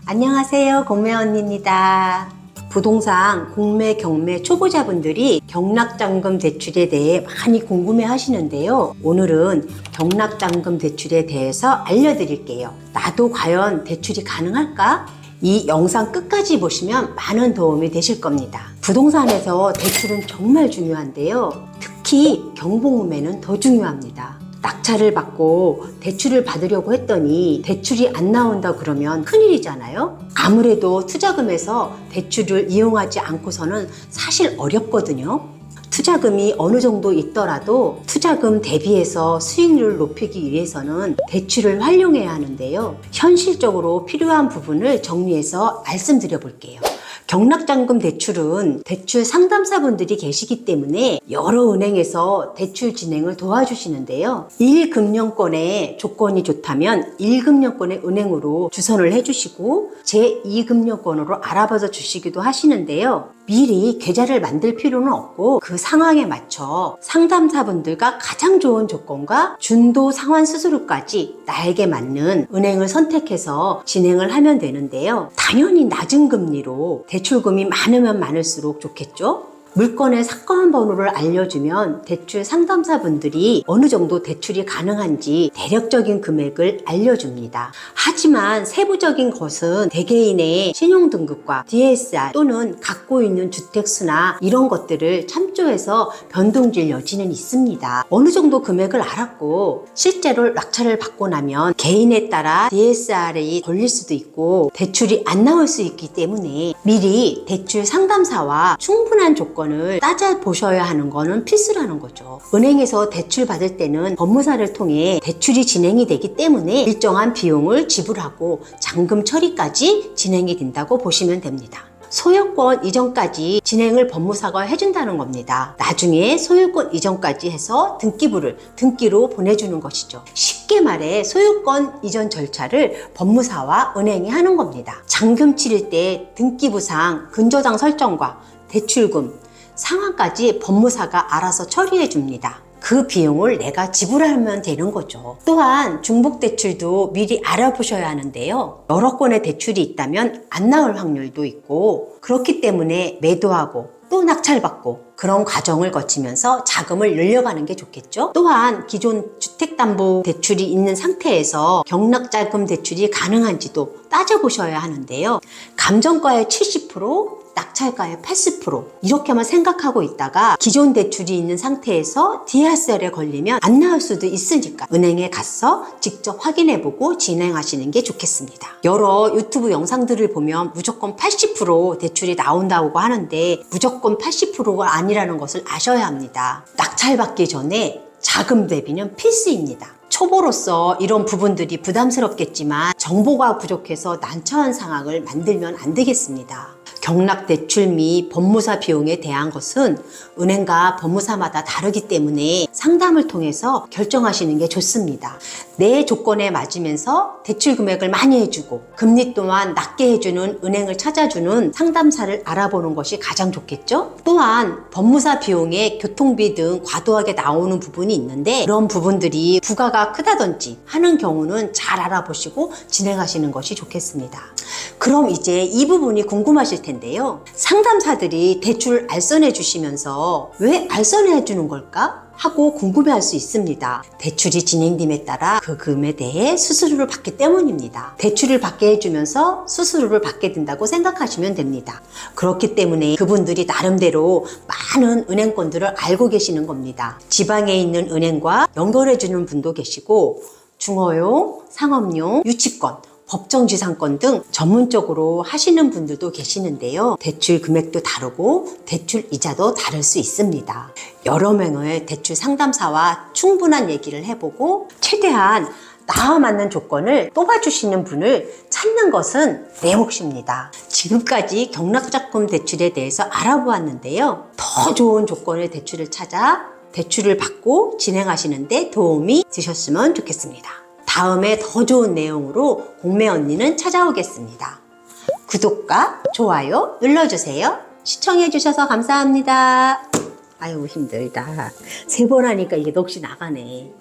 안녕하세요, 공매 언니입니다. 부동산 공매 경매 초보자분들이 경락자금 대출에 대해 많이 궁금해 하시는데요. 오늘은 경락자금 대출에 대해서 알려드릴게요. 나도 과연 대출이 가능할까? 이 영상 끝까지 보시면 많은 도움이 되실 겁니다. 부동산에서 대출은 정말 중요한데요. 특히 경보금매는 더 중요합니다. 낙찰을 받고 대출을 받으려고 했더니 대출이 안 나온다 그러면 큰일이잖아요. 아무래도 투자금에서 대출을 이용하지 않고서는 사실 어렵거든요. 투자금이 어느 정도 있더라도 투자금 대비해서 수익률을 높이기 위해서는 대출을 활용해야 하는데요. 현실적으로 필요한 부분을 정리해서 말씀드려 볼게요. 경락자금 대출은 대출 상담사분들이 계시기 때문에 여러 은행에서 대출 진행을 도와주시는데요. 1금융권의 조건이 좋다면 1금융권의 은행으로 주선을 해주시고 제2금융권으로 알아봐서 주시기도 하시는데요. 미리 계좌를 만들 필요는 없고 그 상황에 맞춰 상담사분들과 가장 좋은 조건과 준도 상환 수수료까지 나에게 맞는 은행을 선택해서 진행을 하면 되는데요. 당연히 낮은 금리로 대출금이 많으면 많을수록 좋겠죠? 물건의 사건 번호를 알려주면 대출 상담사분들이 어느 정도 대출이 가능한지 대략적인 금액을 알려줍니다. 하지만 세부적인 것은 대개인의 신용등급과 DSR 또는 갖고 있는 주택수나 이런 것들을 참조해서 변동질 여지는 있습니다. 어느 정도 금액을 알았고 실제로 낙찰을 받고 나면 개인에 따라 DSR이 걸릴 수도 있고 대출이 안 나올 수 있기 때문에 미리 대출 상담사와 충분한 조건을 따져보셔야 하는 거는 필수라는 거죠. 은행에서 대출 받을 때는 법무사를 통해 대출이 진행이 되기 때문에 일정한 비용을 지불하고 잔금 처리까지 진행이 된다고 보시면 됩니다. 소유권 이전까지 진행을 법무사가 해준다는 겁니다. 나중에 소유권 이전까지 해서 등기로 보내주는 것이죠. 쉽게 말해 소유권 이전 절차를 법무사와 은행이 하는 겁니다. 잔금 치를 때 등기부상 근저당 설정과 대출금 상환까지 법무사가 알아서 처리해 줍니다. 그 비용을 내가 지불하면 되는 거죠. 또한 중복대출도 미리 알아보셔야 하는데요. 여러 건의 대출이 있다면 안 나올 확률도 있고 그렇기 때문에 매도하고 또 낙찰받고 그런 과정을 거치면서 자금을 늘려가는 게 좋겠죠. 또한 기존 주택담보대출이 있는 상태에서 경락자금 대출이 가능한지도 따져보셔야 하는데요. 감정가의 70%, 낙찰가의 80% 이렇게만 생각하고 있다가 기존 대출이 있는 상태에서 DSR에 걸리면 안 나올 수도 있으니까 은행에 가서 직접 확인해보고 진행하시는 게 좋겠습니다. 여러 유튜브 영상들을 보면 무조건 80% 대출이 나온다고 하는데 무조건 80%가 아니라는 것을 아셔야 합니다. 낙찰받기 전에 자금 대비는 필수입니다. 초보로서 이런 부분들이 부담스럽겠지만 정보가 부족해서 난처한 상황을 만들면 안 되겠습니다. 경락대출 및 법무사 비용에 대한 것은 은행과 법무사마다 다르기 때문에 상담을 통해서 결정하시는 게 좋습니다. 내 조건에 맞으면서 대출 금액을 많이 해주고 금리 또한 낮게 해주는 은행을 찾아주는 상담사를 알아보는 것이 가장 좋겠죠? 또한 법무사 비용에 교통비 등 과도하게 나오는 부분이 있는데 그런 부분들이 부가가 크다든지 하는 경우는 잘 알아보시고 진행하시는 것이 좋겠습니다. 그럼 이제 이 부분이 궁금하실 텐데요. 상담사들이 대출을 알선해 주시면서 왜 알선해 주는 걸까? 하고 궁금해할 수 있습니다. 대출이 진행됨에 따라 그 금에 대해 수수료를 받기 때문입니다. 대출을 받게 해주면서 수수료를 받게 된다고 생각하시면 됩니다. 그렇기 때문에 그분들이 나름대로 많은 은행권들을 알고 계시는 겁니다. 지방에 있는 은행과 연결해주는 분도 계시고 중어용, 상업용, 유치권, 법정지상권 등 전문적으로 하시는 분들도 계시는데요. 대출 금액도 다르고 대출 이자도 다를 수 있습니다. 여러 명의 대출 상담사와 충분한 얘기를 해보고 최대한 나와 맞는 조건을 뽑아주시는 분을 찾는 것은 내 몫입니다. 지금까지 경락자금 대출에 대해서 알아보았는데요. 더 좋은 조건의 대출을 찾아 대출을 받고 진행하시는데 도움이 되셨으면 좋겠습니다. 다음에 더 좋은 내용으로 공매 언니는 찾아오겠습니다. 구독과 좋아요 눌러주세요. 시청해주셔서 감사합니다. 아유 힘들다. 3번 하니까 이게 넋이 나가네.